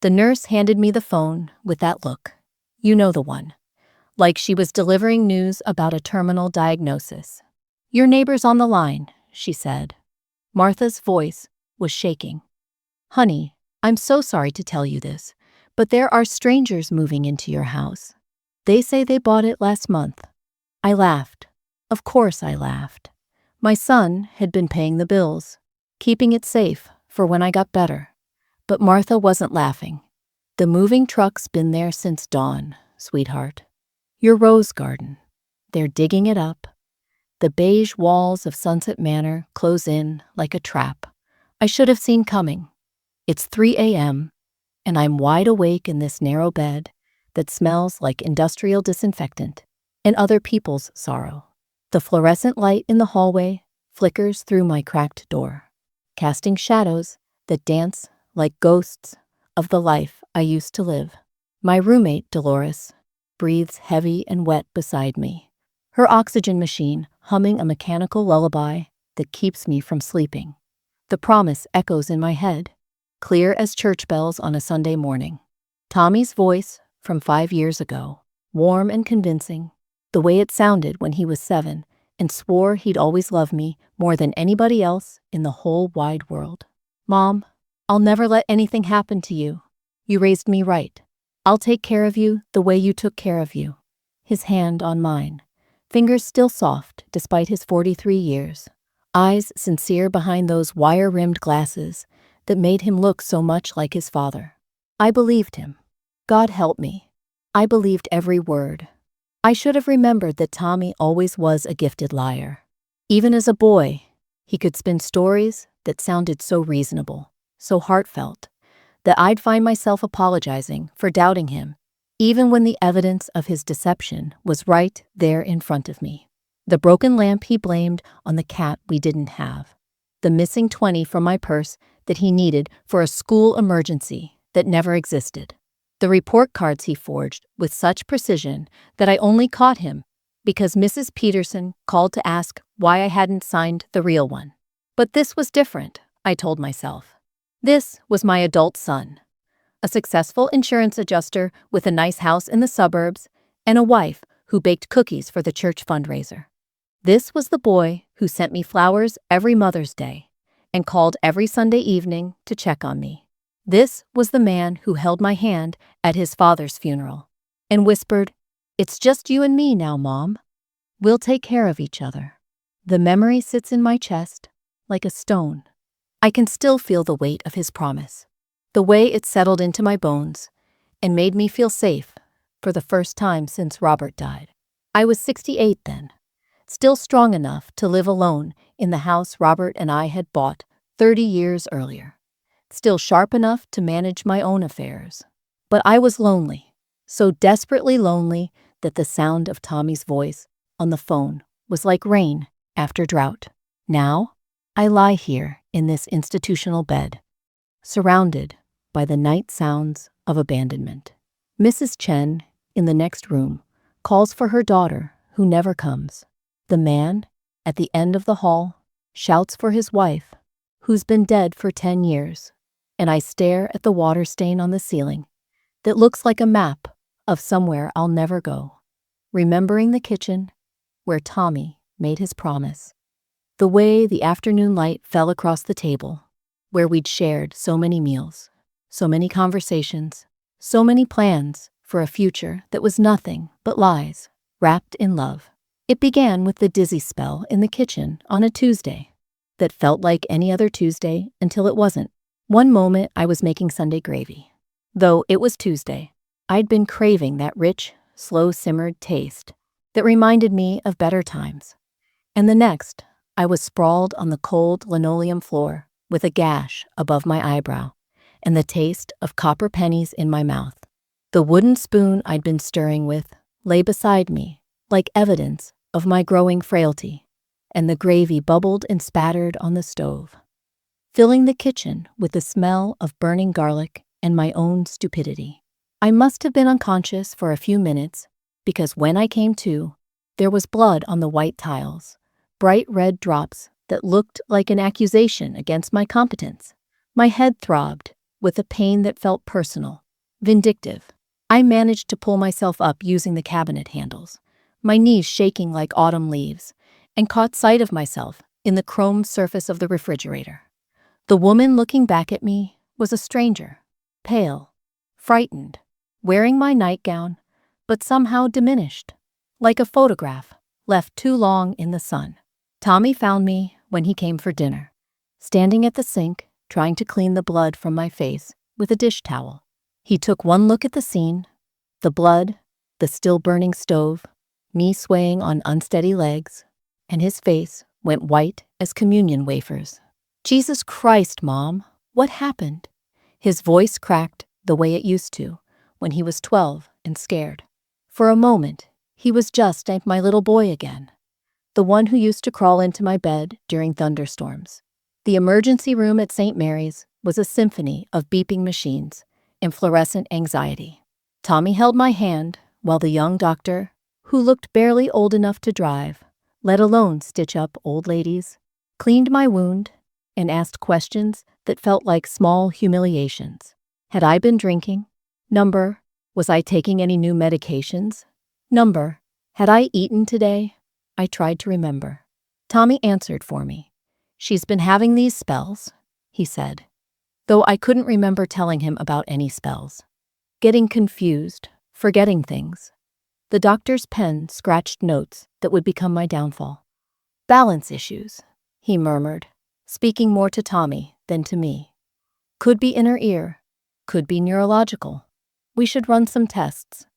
The nurse handed me the phone with that look. You know the one. Like she was delivering news about a terminal diagnosis. Your neighbor's on the line, she said. Martha's voice was shaking. Honey, I'm so sorry to tell you this, but there are strangers moving into your house. They say they bought it last month. I laughed. Of course I laughed. My son had been paying the bills, keeping it safe for when I got better. But Martha wasn't laughing. The moving truck's been there since dawn, sweetheart. Your rose garden. They're digging it up. The beige walls of Sunset Manor close in like a trap. I should have seen coming. It's 3 a.m., and I'm wide awake in this narrow bed that smells like industrial disinfectant and other people's sorrow. The fluorescent light in the hallway flickers through my cracked door, casting shadows that dance like ghosts of the life I used to live. My roommate, Dolores, breathes heavy and wet beside me, her oxygen machine humming a mechanical lullaby that keeps me from sleeping. The promise echoes in my head, clear as church bells on a Sunday morning. Tommy's voice from 5 years ago, warm and convincing, the way it sounded when he was 7 and swore he'd always love me more than anybody else in the whole wide world. Mom, I'll never let anything happen to you. You raised me right. I'll take care of you the way you took care of you. His hand on mine, fingers still soft despite his 43 years, eyes sincere behind those wire-rimmed glasses that made him look so much like his father. I believed him. God help me. I believed every word. I should have remembered that Tommy always was a gifted liar. Even as a boy, he could spin stories that sounded so reasonable, so heartfelt, that I'd find myself apologizing for doubting him, even when the evidence of his deception was right there in front of me. The broken lamp he blamed on the cat we didn't have. The missing 20 from my purse that he needed for a school emergency that never existed. The report cards he forged with such precision that I only caught him because Mrs. Peterson called to ask why I hadn't signed the real one. But this was different, I told myself. This was my adult son, a successful insurance adjuster with a nice house in the suburbs and a wife who baked cookies for the church fundraiser. This was the boy who sent me flowers every Mother's Day and called every Sunday evening to check on me. This was the man who held my hand at his father's funeral and whispered, "It's just you and me now, Mom. We'll take care of each other." The memory sits in my chest like a stone. I can still feel the weight of his promise, the way it settled into my bones and made me feel safe for the first time since Robert died. I was 68 then, still strong enough to live alone in the house Robert and I had bought 30 years earlier. Still sharp enough to manage my own affairs. But I was lonely, so desperately lonely that the sound of Tommy's voice on the phone was like rain after drought. Now, I lie here in this institutional bed, surrounded by the night sounds of abandonment. Mrs. Chen, in the next room, calls for her daughter, who never comes. The man, at the end of the hall, shouts for his wife, who's been dead for 10 years. And I stare at the water stain on the ceiling that looks like a map of somewhere I'll never go, remembering the kitchen where Tommy made his promise, the way the afternoon light fell across the table, where we'd shared so many meals, so many conversations, so many plans for a future that was nothing but lies wrapped in love. It began with the dizzy spell in the kitchen on a Tuesday that felt like any other Tuesday until it wasn't. One moment I was making Sunday gravy. Though it was Tuesday, I'd been craving that rich, slow-simmered taste that reminded me of better times. And the next, I was sprawled on the cold linoleum floor with a gash above my eyebrow and the taste of copper pennies in my mouth. The wooden spoon I'd been stirring with lay beside me like evidence of my growing frailty, and the gravy bubbled and spattered on the stove, filling the kitchen with the smell of burning garlic and my own stupidity. I must have been unconscious for a few minutes because when I came to, there was blood on the white tiles, bright red drops that looked like an accusation against my competence. My head throbbed, with a pain that felt personal, vindictive. I managed to pull myself up using the cabinet handles, my knees shaking like autumn leaves, and caught sight of myself in the chrome surface of the refrigerator. The woman looking back at me was a stranger, pale, frightened, wearing my nightgown, but somehow diminished, like a photograph left too long in the sun. Tommy found me when he came for dinner, standing at the sink, trying to clean the blood from my face with a dish towel. He took one look at the scene, the blood, the still burning stove, me swaying on unsteady legs, and his face went white as communion wafers. "Jesus Christ, Mom, what happened?" His voice cracked the way it used to when he was 12 and scared. For a moment, he was just my little boy again, the one who used to crawl into my bed during thunderstorms. The emergency room at St. Mary's was a symphony of beeping machines and fluorescent anxiety. Tommy held my hand while the young doctor, who looked barely old enough to drive, let alone stitch up old ladies, cleaned my wound and asked questions that felt like small humiliations. Had I been drinking? Number, was I taking any new medications? Number, had I eaten today? I tried to remember. Tommy answered for me. "She's been having these spells," he said, though I couldn't remember telling him about any spells. Getting confused, forgetting things. The doctor's pen scratched notes that would become my downfall. "Balance issues," he murmured, speaking more to Tommy than to me. "Could be inner ear, could be neurological. We should run some tests."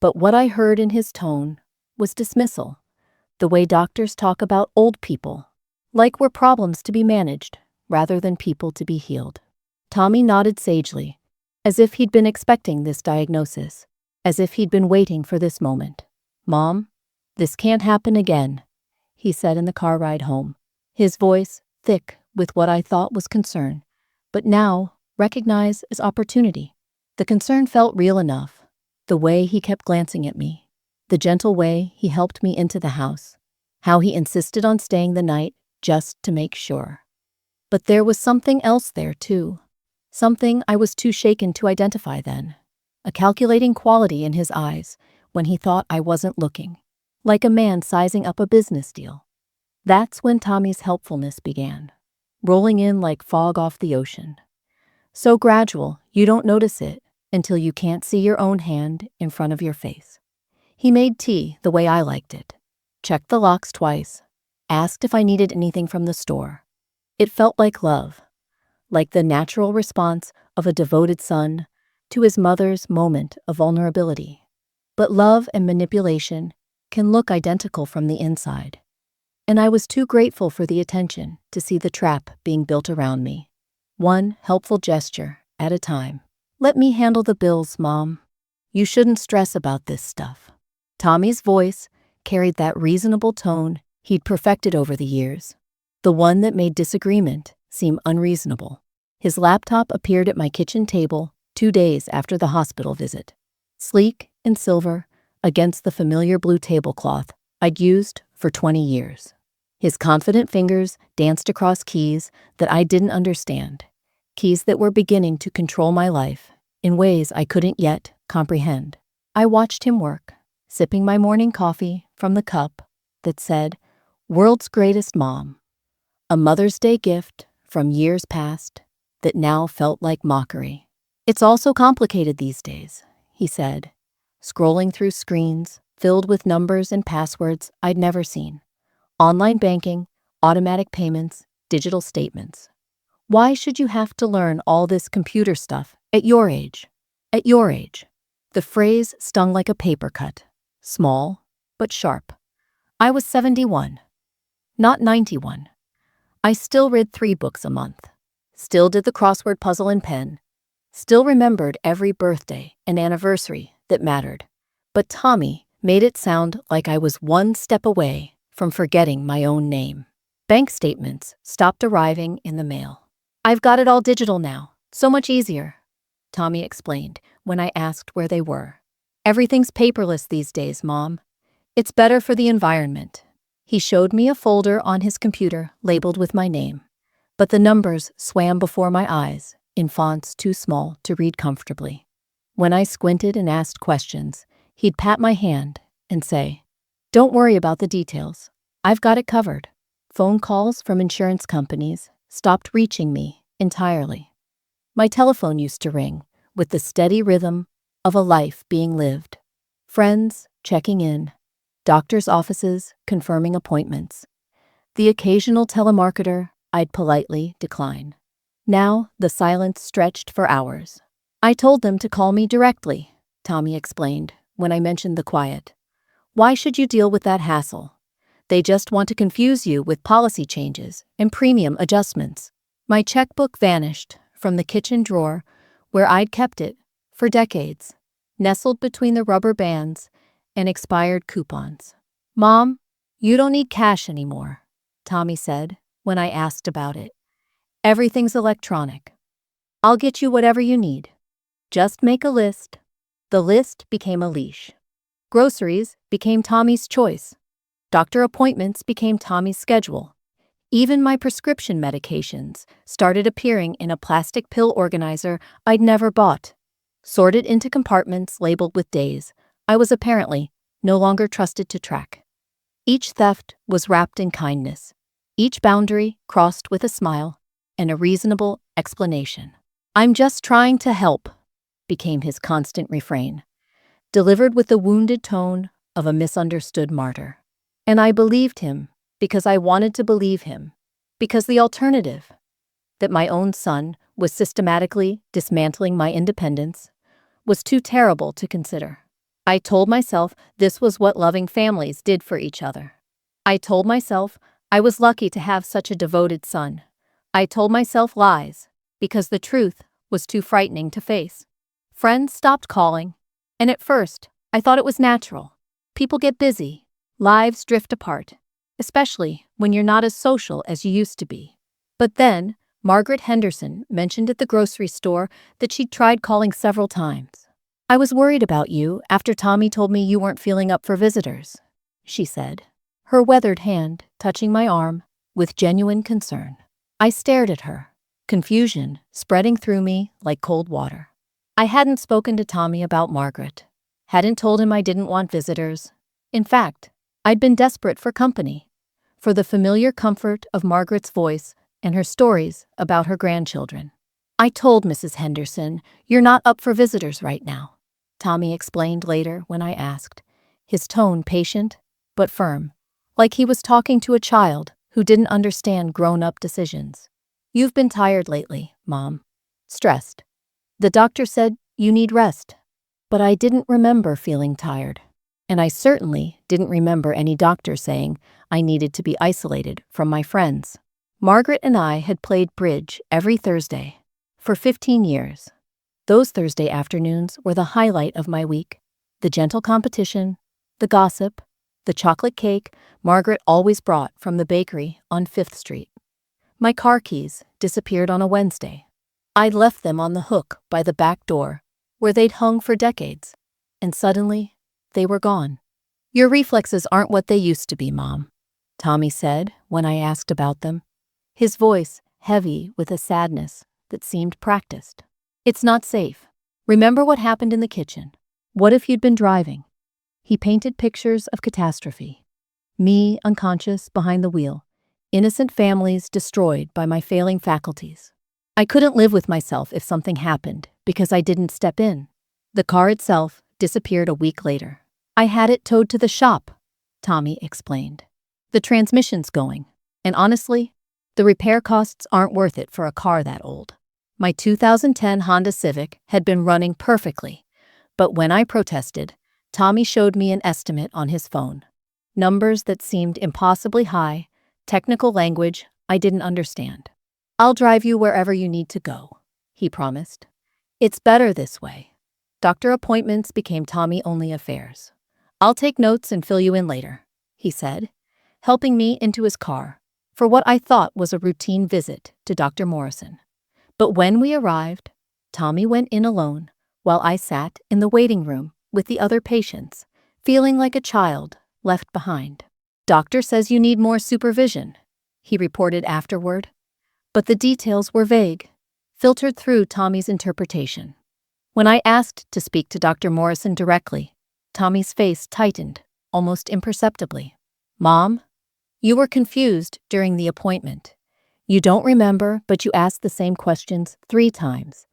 But what I heard in his tone was dismissal, the way doctors talk about old people, like we're problems to be managed rather than people to be healed. Tommy nodded sagely, as if he'd been expecting this diagnosis, as if he'd been waiting for this moment. "Mom, this can't happen again," he said in the car ride home, his voice thick with what I thought was concern, but now recognized as opportunity. The concern felt real enough, the way he kept glancing at me, the gentle way he helped me into the house, how he insisted on staying the night just to make sure. But there was something else there too, something I was too shaken to identify then, a calculating quality in his eyes when he thought I wasn't looking, like a man sizing up a business deal. That's when Tommy's helpfulness began, rolling in like fog off the ocean. So gradual, you don't notice it until you can't see your own hand in front of your face. He made tea the way I liked it, checked the locks twice, asked if I needed anything from the store. It felt like love, like the natural response of a devoted son to his mother's moment of vulnerability. But love and manipulation can look identical from the inside, and I was too grateful for the attention to see the trap being built around me, one helpful gesture at a time. "Let me handle the bills, Mom. You shouldn't stress about this stuff." Tommy's voice carried that reasonable tone he'd perfected over the years, the one that made disagreement seem unreasonable. His laptop appeared at my kitchen table 2 days after the hospital visit, sleek and silver against the familiar blue tablecloth I'd used for 20 years. His confident fingers danced across keys that I didn't understand, keys that were beginning to control my life in ways I couldn't yet comprehend. I watched him work, sipping my morning coffee from the cup that said, "World's Greatest Mom," a Mother's Day gift from years past that now felt like mockery. "It's all so complicated these days," he said, scrolling through screens filled with numbers and passwords I'd never seen. Online banking, automatic payments, digital statements. "Why should you have to learn all this computer stuff at your age? At your age?" The phrase stung like a paper cut, small but sharp. I was 71, not 91. I still read 3 books a month, still did the crossword puzzle in pen, still remembered every birthday and anniversary that mattered. But Tommy made it sound like I was one step away from forgetting my own name. Bank statements stopped arriving in the mail. "I've got it all digital now, so much easier," Tommy explained when I asked where they were. "Everything's paperless these days, Mom. It's better for the environment." He showed me a folder on his computer labeled with my name, but the numbers swam before my eyes in fonts too small to read comfortably. When I squinted and asked questions, he'd pat my hand and say, "Don't worry about the details. I've got it covered." Phone calls from insurance companies stopped reaching me entirely. My telephone used to ring with the steady rhythm of a life being lived. Friends checking in, doctors' offices confirming appointments, the occasional telemarketer I'd politely decline. Now the silence stretched for hours. "I told them to call me directly," Tommy explained when I mentioned the quiet. "Why should you deal with that hassle? They just want to confuse you with policy changes and premium adjustments." My checkbook vanished from the kitchen drawer where I'd kept it for decades, nestled between the rubber bands and expired coupons. "Mom, you don't need cash anymore," Tommy said when I asked about it. "Everything's electronic. I'll get you whatever you need. Just make a list." The list became a leash. Groceries became Tommy's choice. Doctor appointments became Tommy's schedule. Even my prescription medications started appearing in a plastic pill organizer I'd never bought. Sorted into compartments labeled with days I was apparently no longer trusted to track. Each theft was wrapped in kindness. Each boundary crossed with a smile and a reasonable explanation. "I'm just trying to help," became his constant refrain, delivered with the wounded tone of a misunderstood martyr. And I believed him because I wanted to believe him, because the alternative, that my own son was systematically dismantling my independence, was too terrible to consider. I told myself this was what loving families did for each other. I told myself I was lucky to have such a devoted son. I told myself lies because the truth was too frightening to face. Friends stopped calling, and at first I thought it was natural. People get busy, lives drift apart, especially when you're not as social as you used to be. But then Margaret Henderson mentioned at the grocery store that she'd tried calling several times. "I was worried about you after Tommy told me you weren't feeling up for visitors," she said, her weathered hand touching my arm with genuine concern. I stared at her, confusion spreading through me like cold water. I hadn't spoken to Tommy about Margaret, hadn't told him I didn't want visitors. In fact, I'd been desperate for company, for the familiar comfort of Margaret's voice and her stories about her grandchildren. "I told Mrs. Henderson you're not up for visitors right now," Tommy explained later when I asked, his tone patient but firm, like he was talking to a child who didn't understand grown-up decisions. "You've been tired lately, Mom. Stressed. The doctor said you need rest." But I didn't remember feeling tired, and I certainly didn't remember any doctor saying I needed to be isolated from my friends. Margaret and I had played bridge every Thursday for 15 years. Those Thursday afternoons were the highlight of my week. The gentle competition, the gossip, the chocolate cake Margaret always brought from the bakery on 5th Street. My car keys disappeared on a Wednesday. I'd left them on the hook by the back door, where they'd hung for decades, and suddenly they were gone. "Your reflexes aren't what they used to be, Mom," Tommy said when I asked about them, his voice heavy with a sadness that seemed practiced. "It's not safe. Remember what happened in the kitchen? What if you'd been driving?" He painted pictures of catastrophe. Me unconscious behind the wheel, innocent families destroyed by my failing faculties. I couldn't live with myself if something happened because I didn't step in. The car itself disappeared a week later. "I had it towed to the shop," Tommy explained. "The transmission's going, and honestly, the repair costs aren't worth it for a car that old." My 2010 Honda Civic had been running perfectly, but when I protested, Tommy showed me an estimate on his phone. Numbers that seemed impossibly high, technical language I didn't understand. "I'll drive you wherever you need to go," he promised. "It's better this way." Doctor appointments became Tommy-only affairs. "I'll take notes and fill you in later," he said, helping me into his car for what I thought was a routine visit to Dr. Morrison. But when we arrived, Tommy went in alone while I sat in the waiting room with the other patients, feeling like a child left behind. "Doctor says you need more supervision," he reported afterward. But the details were vague. filtered through Tommy's interpretation. When I asked to speak to Dr. Morrison directly, Tommy's face tightened, almost imperceptibly. Mom, you were confused during the appointment. You don't remember, but you asked the same questions 3 times.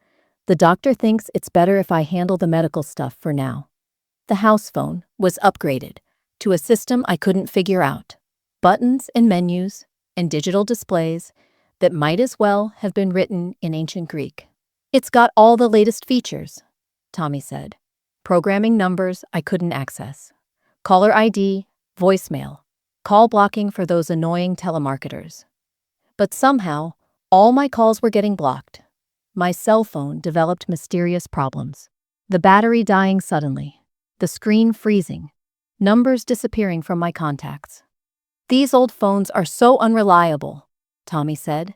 The doctor thinks it's better if I handle the medical stuff for now. The house phone was upgraded to a system I couldn't figure out. Buttons and menus and digital displays that might as well have been written in ancient Greek. It's got all the latest features, Tommy said. Programming numbers I couldn't access. Caller ID, voicemail, call blocking for those annoying telemarketers. But somehow, all my calls were getting blocked. My cell phone developed mysterious problems. The battery dying suddenly, the screen freezing, numbers disappearing from my contacts. These old phones are so unreliable, Tommy said,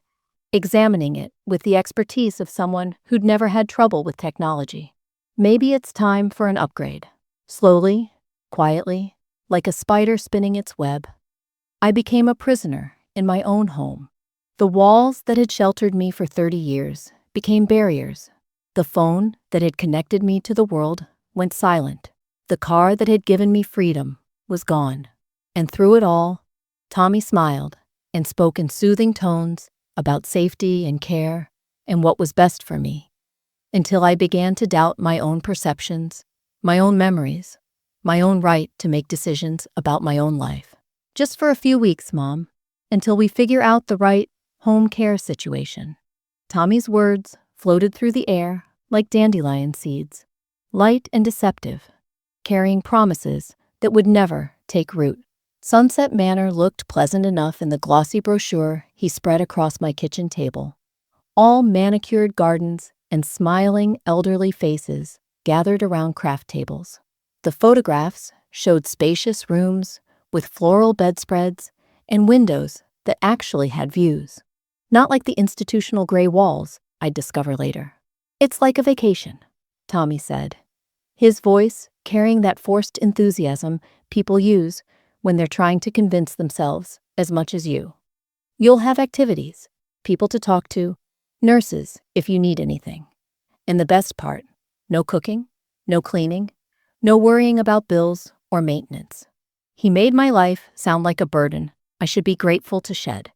examining it with the expertise of someone who'd never had trouble with technology. Maybe it's time for an upgrade. Slowly, quietly, like a spider spinning its web, I became a prisoner in my own home. The walls that had sheltered me for 30 years became barriers. The phone that had connected me to the world went silent. The car that had given me freedom was gone. And through it all, Tommy smiled and spoke in soothing tones about safety and care and what was best for me, until I began to doubt my own perceptions, my own memories, my own right to make decisions about my own life. Just for a few weeks, Mom, until we figure out the right home care situation. Tommy's words floated through the air like dandelion seeds, light and deceptive, carrying promises that would never take root. Sunset Manor looked pleasant enough in the glossy brochure he spread across my kitchen table. All manicured gardens and smiling elderly faces gathered around craft tables. The photographs showed spacious rooms with floral bedspreads and windows that actually had views. Not like the institutional gray walls I'd discover later. It's like a vacation, Tommy said, his voice carrying that forced enthusiasm people use when they're trying to convince themselves as much as you. You'll have activities, people to talk to, nurses if you need anything. And the best part, no cooking, no cleaning, no worrying about bills or maintenance. He made my life sound like a burden I should be grateful to shed.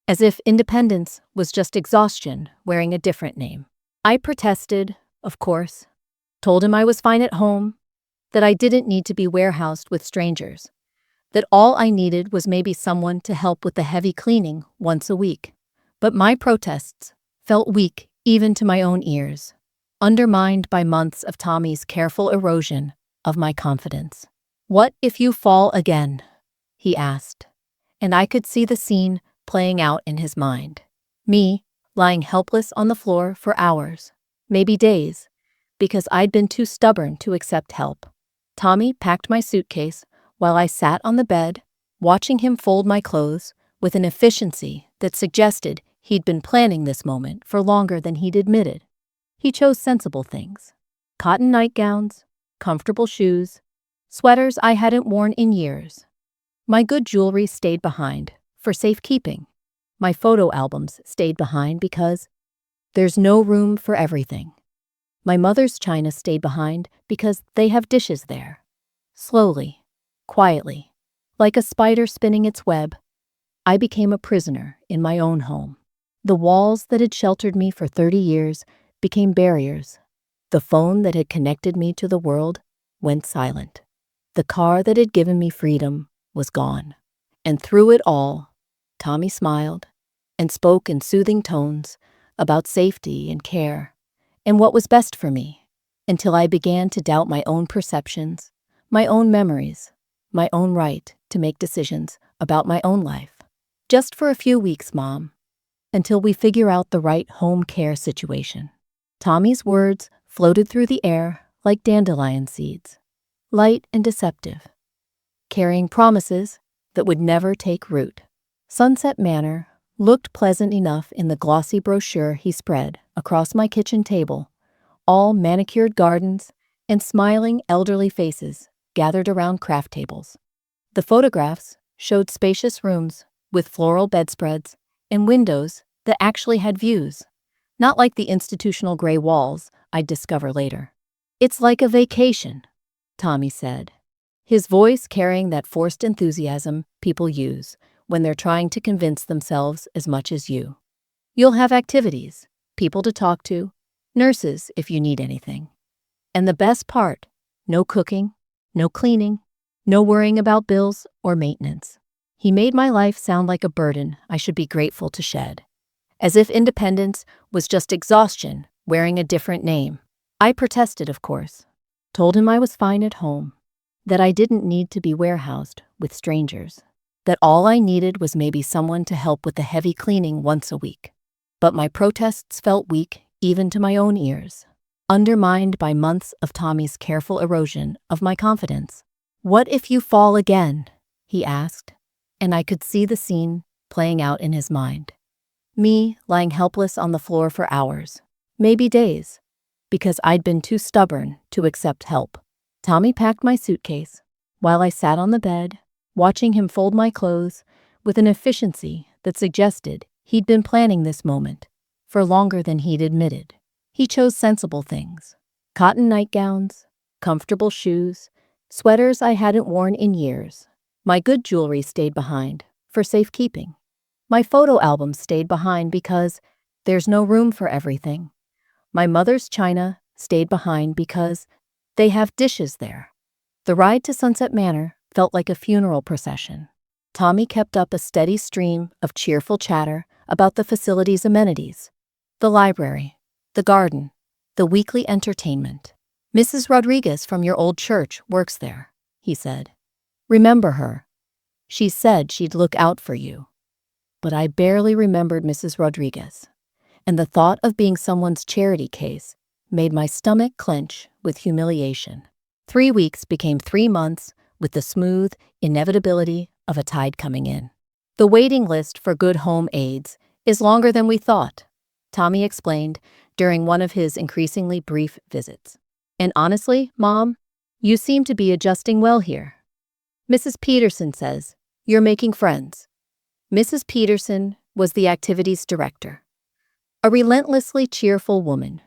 As if independence was just exhaustion wearing a different name. I protested, of course, told him I was fine at home, that I didn't need to be warehoused with strangers, that all I needed was maybe someone to help with the heavy cleaning once a week. But my protests felt weak even to my own ears, undermined by months of Tommy's careful erosion of my confidence. What if you fall again? He asked, and I could see the scene playing out in his mind. Me, lying helpless on the floor for hours, maybe days, because I'd been too stubborn to accept help. Tommy packed my suitcase while I sat on the bed, watching him fold my clothes with an efficiency that suggested he'd been planning this moment for longer than he'd admitted. He chose sensible things. Cotton nightgowns, comfortable shoes, sweaters I hadn't worn in years. My good jewelry stayed behind for safekeeping. My photo albums stayed behind because there's no room for everything. My mother's china stayed behind because they have dishes there. Slowly, quietly, like a spider spinning its web, I became a prisoner in my own home. The walls that had sheltered me for 30 years became barriers. The phone that had connected me to the world went silent. The car that had given me freedom was gone. And through it all, Tommy smiled and spoke in soothing tones about safety and care and what was best for me, until I began to doubt my own perceptions, my own memories, my own right to make decisions about my own life. Just for a few weeks, Mom, until we figure out the right home care situation. Tommy's words floated through the air like dandelion seeds, light and deceptive, carrying promises that would never take root. Sunset Manor looked pleasant enough in the glossy brochure he spread across my kitchen table. All manicured gardens and smiling elderly faces gathered around craft tables. The photographs showed spacious rooms with floral bedspreads and windows that actually had views. Not like the institutional gray walls I'd discover later. It's like a vacation, Tommy said, his voice carrying that forced enthusiasm people use when they're trying to convince themselves as much as you. You'll have activities, people to talk to, nurses if you need anything. And the best part, no cooking, no cleaning, no worrying about bills or maintenance. He made my life sound like a burden I should be grateful to shed. As if independence was just exhaustion wearing a different name. I protested, of course. Told him I was fine at home. That I didn't need to be warehoused with strangers. That all I needed was maybe someone to help with the heavy cleaning once a week. But my protests felt weak even to my own ears, undermined by months of Tommy's careful erosion of my confidence. "What if you fall again?" he asked, and I could see the scene playing out in his mind. Me lying helpless on the floor for hours, maybe days, because I'd been too stubborn to accept help. Tommy packed my suitcase while I sat on the bed, watching him fold my clothes with an efficiency that suggested he'd been planning this moment for longer than he'd admitted. He chose sensible things: cotton nightgowns, comfortable shoes, sweaters I hadn't worn in years. My good jewelry stayed behind for safekeeping. My photo album stayed behind because there's no room for everything. My mother's china stayed behind because they have dishes there. The ride to Sunset Manor felt like a funeral procession. Tommy kept up a steady stream of cheerful chatter about the facility's amenities. The library, the garden, the weekly entertainment. "Mrs. Rodriguez from your old church works there," he said. "Remember her? She said she'd look out for you." But I barely remembered Mrs. Rodriguez, and the thought of being someone's charity case made my stomach clench with humiliation. 3 weeks became 3 months with the smooth inevitability of a tide coming in. "The waiting list for good home aides is longer than we thought," Tommy explained during one of his increasingly brief visits. "And honestly, Mom, you seem to be adjusting well here. Mrs. Peterson says you're making friends." Mrs. Peterson was the activities director, a relentlessly cheerful woman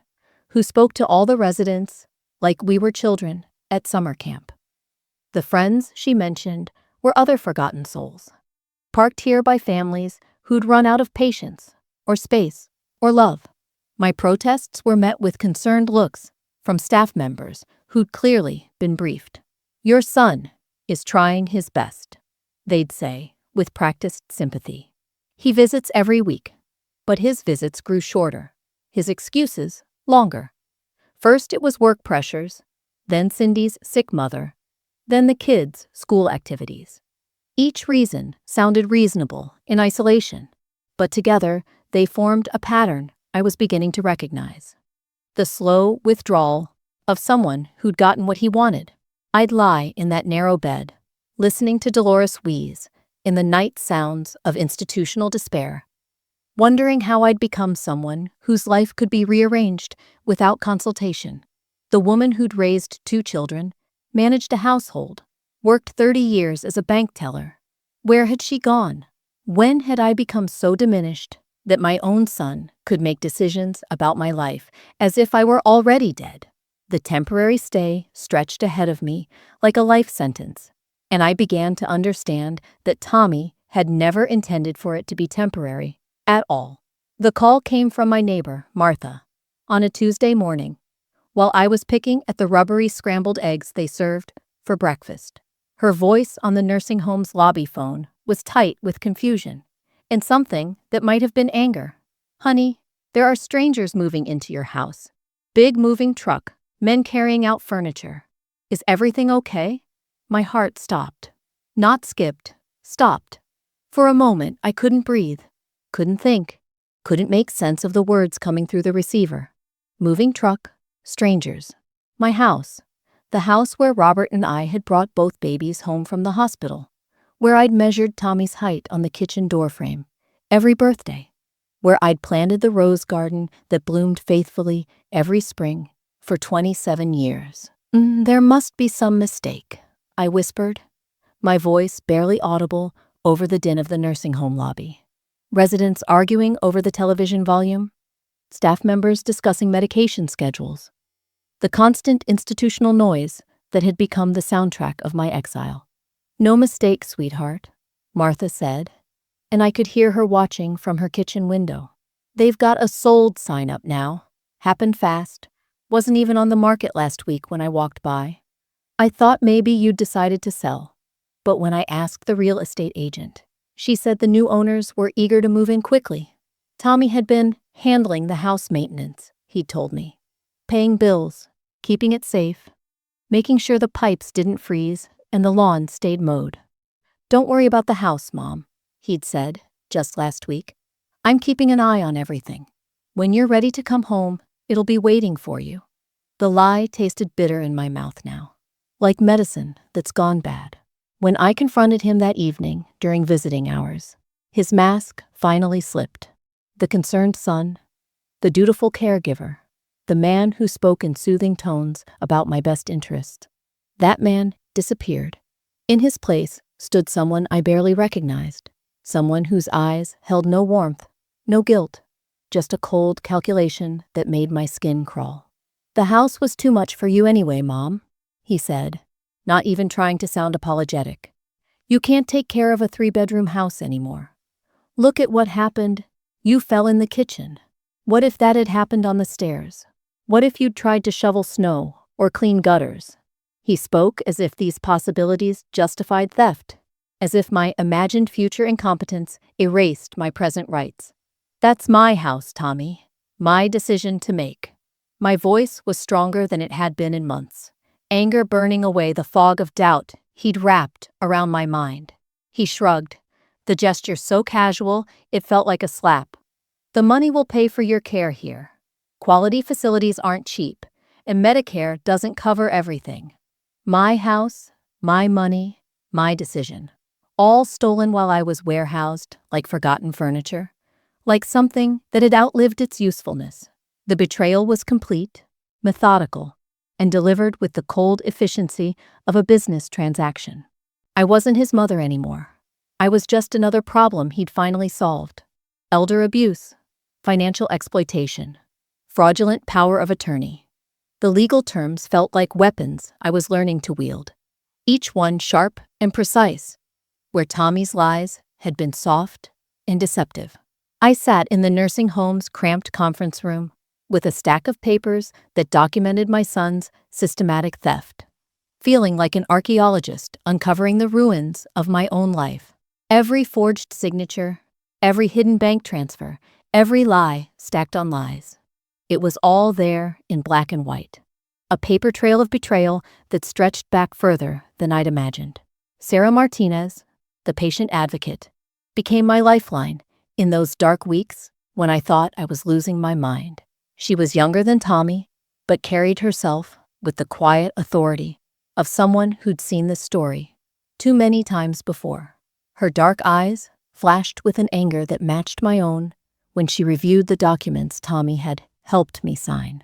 who spoke to all the residents like we were children at summer camp. The friends she mentioned were other forgotten souls, parked here by families who'd run out of patience, or space, or love. My protests were met with concerned looks from staff members who'd clearly been briefed. "Your son is trying his best," they'd say, with practiced sympathy. "He visits every week," but his visits grew shorter, his excuses longer. First it was work pressures, then Cindy's sick mother, then the kids' school activities. Each reason sounded reasonable in isolation, but together they formed a pattern I was beginning to recognize. The slow withdrawal of someone who'd gotten what he wanted. I'd lie in that narrow bed, listening to Dolores wheeze in the night sounds of institutional despair, wondering how I'd become someone whose life could be rearranged without consultation. The woman who'd raised 2 children, managed a household, worked 30 years as a bank teller. Where had she gone? When had I become so diminished that my own son could make decisions about my life as if I were already dead? The temporary stay stretched ahead of me like a life sentence, and I began to understand that Tommy had never intended for it to be temporary at all. The call came from my neighbor, Martha, on a Tuesday morning, while I was picking at the rubbery scrambled eggs they served for breakfast. Her voice on the nursing home's lobby phone was tight with confusion and something that might have been anger. "Honey, there are strangers moving into your house. Big moving truck, men carrying out furniture. Is everything okay?" My heart stopped. Not skipped, stopped. For a moment, I couldn't breathe, couldn't think, couldn't make sense of the words coming through the receiver. Moving truck, strangers. My house. The house where Robert and I had brought both babies home from the hospital. Where I'd measured Tommy's height on the kitchen doorframe every birthday. Where I'd planted the rose garden that bloomed faithfully every spring for 27 years. There must be some mistake," I whispered, my voice barely audible over the din of the nursing home lobby. Residents arguing over the television volume, staff members discussing medication schedules, the constant institutional noise that had become the soundtrack of my exile. "No mistake, sweetheart," Martha said, and I could hear her watching from her kitchen window. "They've got a sold sign up now. Happened fast. Wasn't even on the market last week when I walked by. I thought maybe you'd decided to sell. But when I asked the real estate agent, she said the new owners were eager to move in quickly. Tommy had been handling the house maintenance, he'd told me. Paying bills, keeping it safe, making sure the pipes didn't freeze and the lawn stayed mowed. Don't worry about the house, Mom, he'd said just last week. I'm keeping an eye on everything. When you're ready to come home, it'll be waiting for you. The lie tasted bitter in my mouth now, like medicine that's gone bad. When I confronted him that evening during visiting hours, his mask finally slipped. The concerned son, the dutiful caregiver, the man who spoke in soothing tones about my best interest. That man disappeared. In his place stood someone I barely recognized, someone whose eyes held no warmth, no guilt, just a cold calculation that made my skin crawl. "The house was too much for you anyway, Mom," he said, not even trying to sound apologetic. "You can't take care of a 3-bedroom house anymore. Look at what happened. You fell in the kitchen. What if that had happened on the stairs? What if you'd tried to shovel snow or clean gutters?" He spoke as if these possibilities justified theft, as if my imagined future incompetence erased my present rights. "That's my house, Tommy. My decision to make." My voice was stronger than it had been in months, anger burning away the fog of doubt he'd wrapped around my mind. He shrugged, the gesture so casual it felt like a slap. "The money will pay for your care here. Quality facilities aren't cheap, and Medicare doesn't cover everything. My house, my money, my decision. All stolen while I was warehoused like forgotten furniture, like something that had outlived its usefulness." The betrayal was complete, methodical, and delivered with the cold efficiency of a business transaction. I wasn't his mother anymore. I was just another problem he'd finally solved. Elder abuse, financial exploitation, fraudulent power of attorney. The legal terms felt like weapons I was learning to wield, each one sharp and precise, where Tommy's lies had been soft and deceptive. I sat in the nursing home's cramped conference room with a stack of papers that documented my son's systematic theft, feeling like an archaeologist uncovering the ruins of my own life. Every forged signature, every hidden bank transfer, every lie stacked on lies. It was all there in black and white, a paper trail of betrayal that stretched back further than I'd imagined. Sarah Martinez, the patient advocate, became my lifeline in those dark weeks when I thought I was losing my mind. She was younger than Tommy, but carried herself with the quiet authority of someone who'd seen this story too many times before. Her dark eyes flashed with an anger that matched my own when she reviewed the documents Tommy had helped me sign.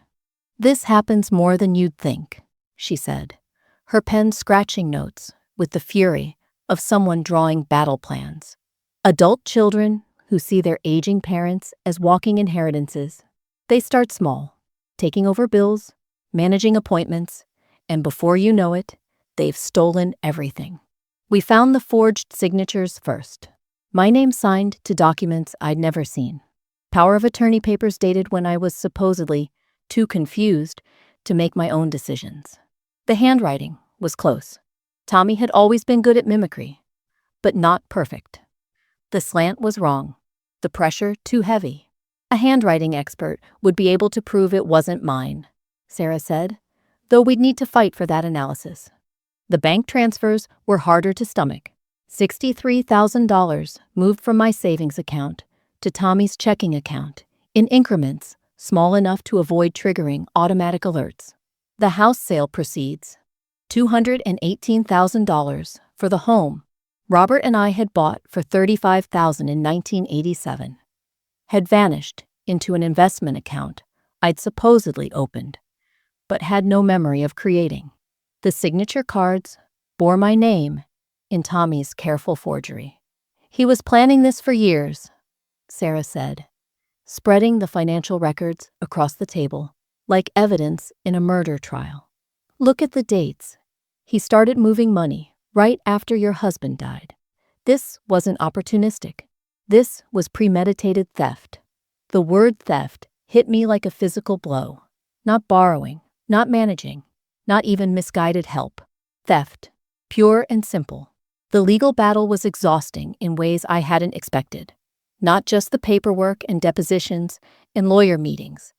"This happens more than you'd think," she said, her pen scratching notes with the fury of someone drawing battle plans. "Adult children who see their aging parents as walking inheritances. They start small, taking over bills, managing appointments, and before you know it, they've stolen everything." We found the forged signatures first. My name signed to documents I'd never seen. Power of attorney papers dated when I was supposedly too confused to make my own decisions. The handwriting was close. Tommy had always been good at mimicry, but not perfect. The slant was wrong, the pressure too heavy. "A handwriting expert would be able to prove it wasn't mine," Sarah said, "though we'd need to fight for that analysis." The bank transfers were harder to stomach. $63,000 moved from my savings account to Tommy's checking account in increments small enough to avoid triggering automatic alerts. The house sale proceeds, $218,000 for the home Robert and I had bought for $35,000 in 1987, had vanished into an investment account I'd supposedly opened, but had no memory of creating. The signature cards bore my name in Tommy's careful forgery. "He was planning this for years," Sarah said, spreading the financial records across the table, like evidence in a murder trial. Look at the dates. He started moving money right after your husband died. This wasn't opportunistic. This was premeditated theft. The word theft hit me like a physical blow. Not borrowing, not managing, not even misguided help. Theft. Pure and simple. The legal battle was exhausting in ways I hadn't expected. Not just the paperwork and depositions and lawyer meetings,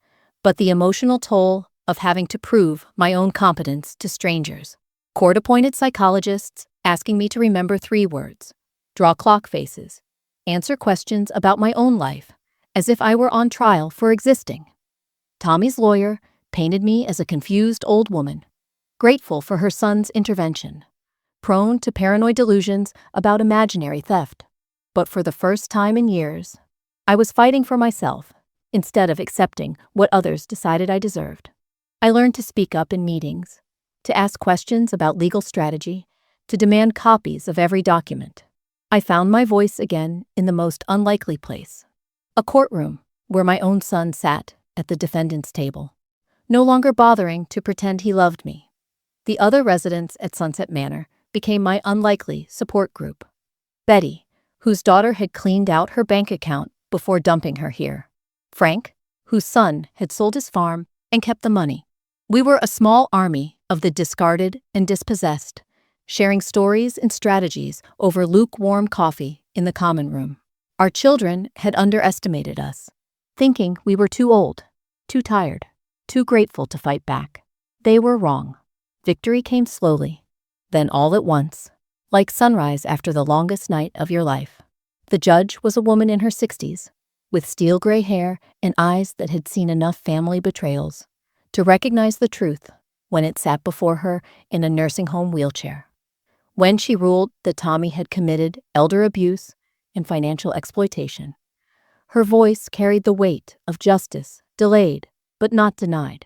but the emotional toll of having to prove my own competence to strangers. Court-appointed psychologists asking me to remember 3 words, draw clock faces, answer questions about my own life, as if I were on trial for existing. Tommy's lawyer painted me as a confused old woman, grateful for her son's intervention, prone to paranoid delusions about imaginary theft. But for the first time in years, I was fighting for myself instead of accepting what others decided I deserved. I learned to speak up in meetings, to ask questions about legal strategy, to demand copies of every document. I found my voice again in the most unlikely place, a courtroom where my own son sat at the defendant's table, no longer bothering to pretend he loved me. The other residents at Sunset Manor became my unlikely support group. Betty, whose daughter had cleaned out her bank account before dumping her here. Frank, whose son had sold his farm and kept the money. We were a small army of the discarded and dispossessed, sharing stories and strategies over lukewarm coffee in the common room. Our children had underestimated us, thinking we were too old, too tired, too grateful to fight back. They were wrong. Victory came slowly, then all at once, like sunrise after the longest night of your life. The judge was a woman in her 60s, with steel gray hair and eyes that had seen enough family betrayals to recognize the truth when it sat before her in a nursing home wheelchair. When she ruled that Tommy had committed elder abuse and financial exploitation, her voice carried the weight of justice delayed but not denied.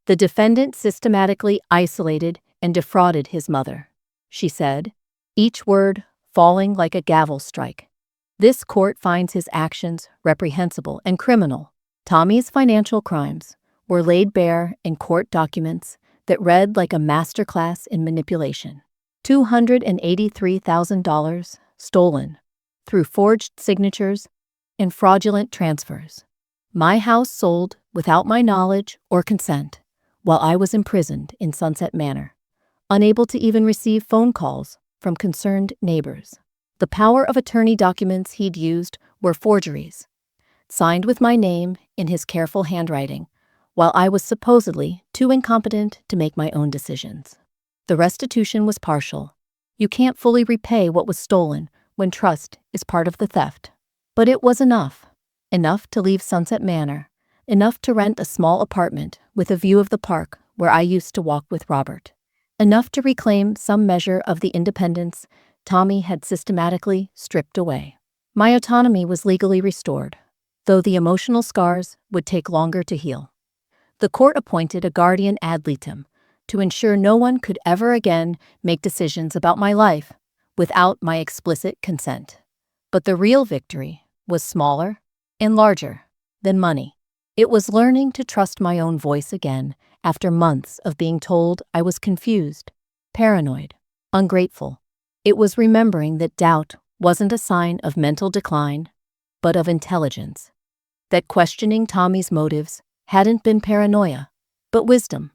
The defendant systematically isolated and defrauded his mother, she said, each word falling like a gavel strike. This court finds his actions reprehensible and criminal. Tommy's financial crimes were laid bare in court documents that read like a masterclass in manipulation. $283,000 stolen through forged signatures and fraudulent transfers. My house sold without my knowledge or consent while I was imprisoned in Sunset Manor, unable to even receive phone calls from concerned neighbors. The power of attorney documents he'd used were forgeries, signed with my name in his careful handwriting, while I was supposedly too incompetent to make my own decisions. The restitution was partial. You can't fully repay what was stolen when trust is part of the theft. But it was enough. Enough to leave Sunset Manor. Enough to rent a small apartment with a view of the park where I used to walk with Robert. Enough to reclaim some measure of the independence Tommy had systematically stripped away. My autonomy was legally restored, though the emotional scars would take longer to heal. The court appointed a guardian ad litem to ensure no one could ever again make decisions about my life without my explicit consent. But the real victory was smaller and larger than money. It was learning to trust my own voice again after months of being told I was confused, paranoid, ungrateful. It was remembering that doubt wasn't a sign of mental decline, but of intelligence. That questioning Tommy's motives hadn't been paranoia, but wisdom.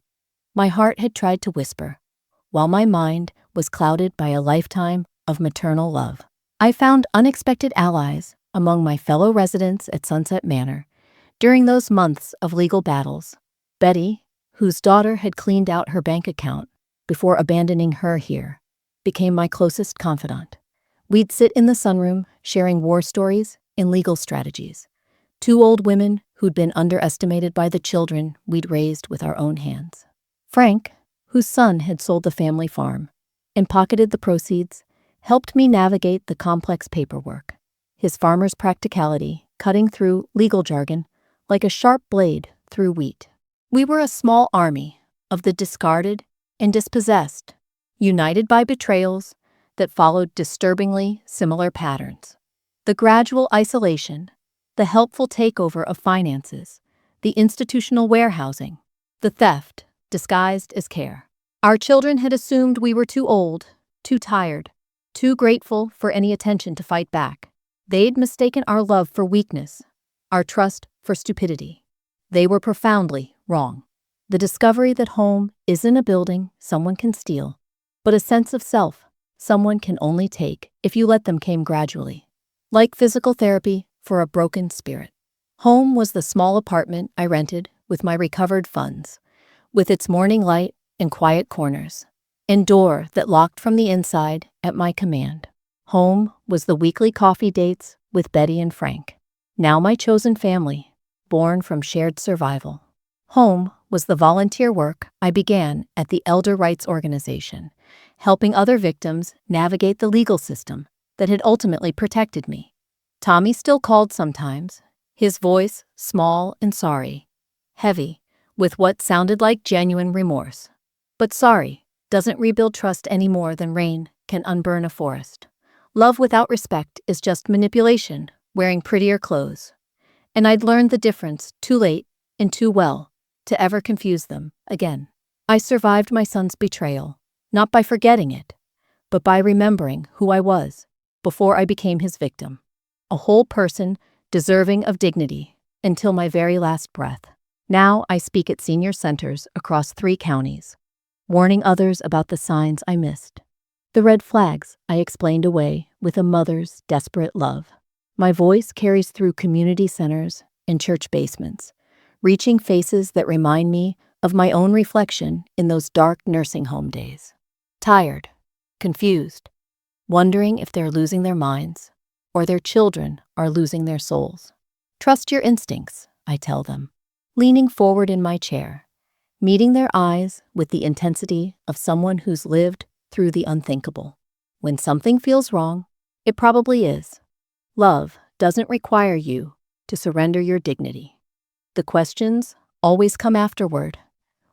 My heart had tried to whisper, while my mind was clouded by a lifetime of maternal love. I found unexpected allies among my fellow residents at Sunset Manor during those months of legal battles. Betty, whose daughter had cleaned out her bank account before abandoning her here, became my closest confidant. We'd sit in the sunroom sharing war stories and legal strategies. 2 old women who'd been underestimated by the children we'd raised with our own hands. Frank, whose son had sold the family farm and pocketed the proceeds, helped me navigate the complex paperwork, his farmer's practicality cutting through legal jargon like a sharp blade through wheat. We were a small army of the discarded and dispossessed, united by betrayals that followed disturbingly similar patterns. The gradual isolation, the helpful takeover of finances, the institutional warehousing, the theft disguised as care. Our children had assumed we were too old, too tired, too grateful for any attention to fight back. They'd mistaken our love for weakness, our trust for stupidity. They were profoundly wrong. The discovery that home isn't a building someone can steal, but a sense of self someone can only take if you let them came gradually. Like physical therapy for a broken spirit. Home was the small apartment I rented with my recovered funds, with its morning light and quiet corners, and door that locked from the inside at my command. Home was the weekly coffee dates with Betty and Frank, now my chosen family, born from shared survival. Home was the volunteer work I began at the Elder Rights Organization, helping other victims navigate the legal system that had ultimately protected me. Tommy still called sometimes, his voice small and sorry, heavy, with what sounded like genuine remorse. But sorry doesn't rebuild trust any more than rain can unburn a forest. Love without respect is just manipulation, wearing prettier clothes. And I'd learned the difference too late and too well to ever confuse them again. I survived my son's betrayal, not by forgetting it, but by remembering who I was before I became his victim. A whole person deserving of dignity until my very last breath. Now I speak at senior centers across 3 counties, warning others about the signs I missed. The red flags I explained away with a mother's desperate love. My voice carries through community centers and church basements, reaching faces that remind me of my own reflection in those dark nursing home days. Tired, confused, wondering if they're losing their minds or their children are losing their souls. Trust your instincts, I tell them, leaning forward in my chair, meeting their eyes with the intensity of someone who's lived through the unthinkable. When something feels wrong, it probably is. Love doesn't require you to surrender your dignity. The questions always come afterward,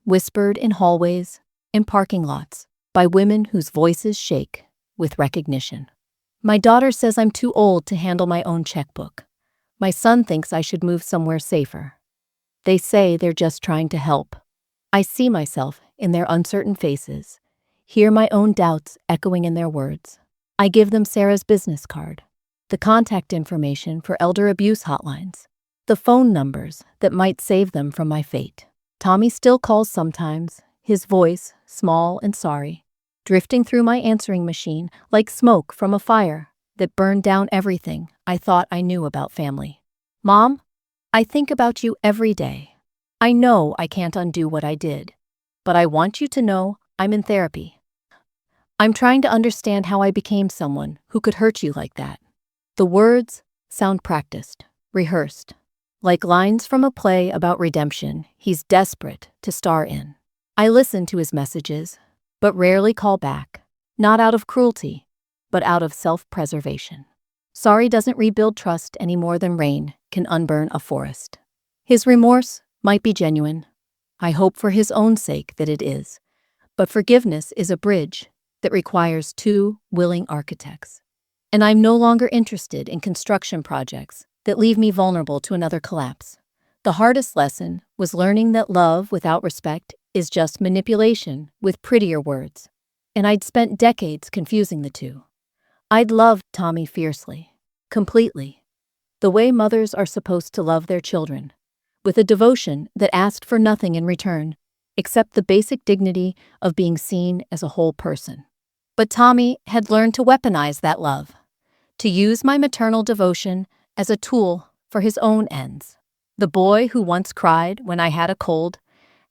whispered in hallways and parking lots by women whose voices shake with recognition. My daughter says I'm too old to handle my own checkbook. My son thinks I should move somewhere safer. They say they're just trying to help. I see myself in their uncertain faces, hear my own doubts echoing in their words. I give them Sarah's business card, the contact information for elder abuse hotlines, the phone numbers that might save them from my fate. Tommy still calls sometimes, his voice small and sorry, drifting through my answering machine like smoke from a fire that burned down everything I thought I knew about family. Mom, I think about you every day. I know I can't undo what I did, but I want you to know I'm in therapy. I'm trying to understand how I became someone who could hurt you like that. The words sound practiced, rehearsed, like lines from a play about redemption he's desperate to star in. I listen to his messages, but rarely call back, not out of cruelty, but out of self-preservation. Sorry doesn't rebuild trust any more than rain can unburn a forest. His remorse might be genuine. I hope for his own sake that it is. But forgiveness is a bridge that requires 2 willing architects. And I'm no longer interested in construction projects that leave me vulnerable to another collapse. The hardest lesson was learning that love without respect is just manipulation with prettier words. And I'd spent decades confusing the two. I'd loved Tommy fiercely, completely, the way mothers are supposed to love their children, with a devotion that asked for nothing in return, except the basic dignity of being seen as a whole person. But Tommy had learned to weaponize that love, to use my maternal devotion as a tool for his own ends. The boy who once cried when I had a cold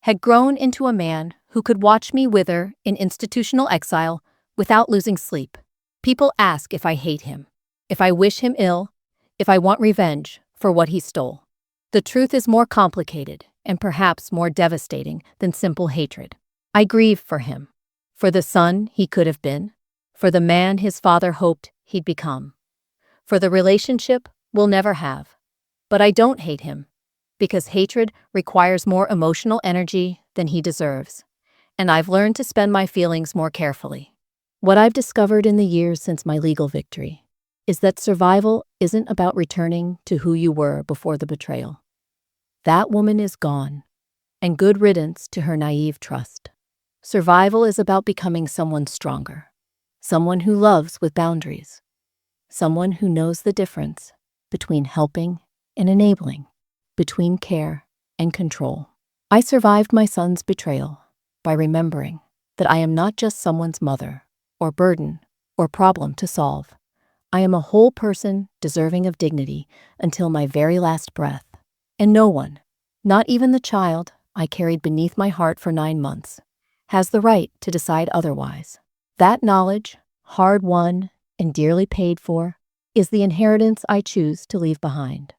had grown into a man who could watch me wither in institutional exile without losing sleep. People ask if I hate him, if I wish him ill, if I want revenge for what he stole. The truth is more complicated and perhaps more devastating than simple hatred. I grieve for him, for the son he could have been, for the man his father hoped he'd become, for the relationship we'll never have. But I don't hate him, because hatred requires more emotional energy than he deserves, and I've learned to spend my feelings more carefully. What I've discovered in the years since my legal victory is that survival isn't about returning to who you were before the betrayal. That woman is gone, and good riddance to her naive trust. Survival is about becoming someone stronger, someone who loves with boundaries, someone who knows the difference between helping and enabling, between care and control. I survived my son's betrayal by remembering that I am not just someone's mother, or burden, or problem to solve. I am a whole person deserving of dignity until my very last breath. And no one, not even the child I carried beneath my heart for 9 months, has the right to decide otherwise. That knowledge, hard won and dearly paid for, is the inheritance I choose to leave behind.